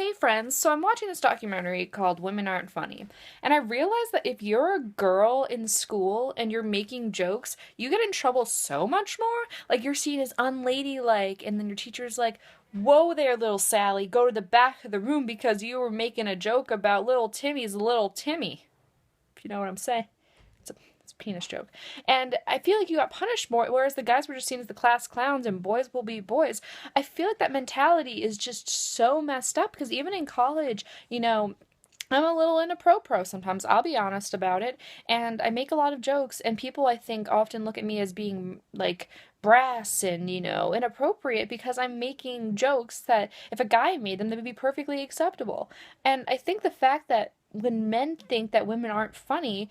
Hey friends, so I'm watching this documentary called Women Aren't Funny, and I realized that if you're a girl in school and you're making jokes, you get in trouble so much more. Like you're seen as unladylike, and then your teacher's like, "Whoa there, little Sally, go to the back of the room because you were making a joke about little Timmy's little Timmy." If you know what I'm saying. It's a penis joke. And I feel like you got punished more, whereas the guys were just seen as the class clowns and boys will be boys. I feel like that mentality is just so messed up because even in college, I'm a little into pro sometimes. I'll be honest about it. And I make a lot of jokes, and people I think often look at me as being like brass and, inappropriate because I'm making jokes that if a guy made them, they would be perfectly acceptable. And I think the fact that when men think that women aren't funny,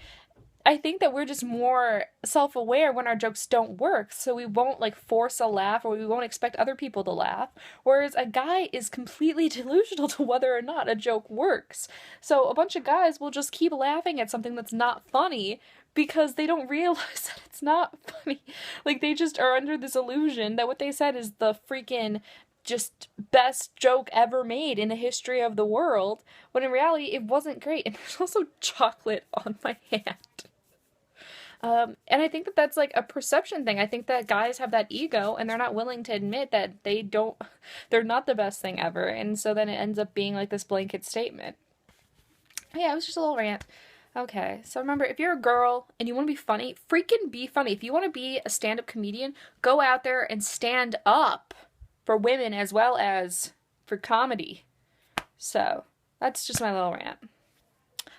I think that we're just more self aware when our jokes don't work, so we won't like force a laugh or we won't expect other people to laugh. Whereas a guy is completely delusional to whether or not a joke works. So a bunch of guys will just keep laughing at something that's not funny because they don't realize that it's not funny. Like they just are under this illusion that what they said is the freaking just best joke ever made in the history of the world, when in reality it wasn't great. And there's also chocolate on my hand. And I think that that's like a perception thing. I think that guys have that ego and they're not willing to admit that they're not the best thing ever. And so then it ends up being like this blanket statement. Yeah, it was just a little rant. Okay, so remember, if you're a girl and you want to be funny, freaking be funny. If you want to be a stand up comedian, go out there and stand up for women as well as for comedy. So, that's just my little rant.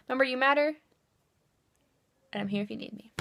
Remember, you matter, and I'm here if you need me.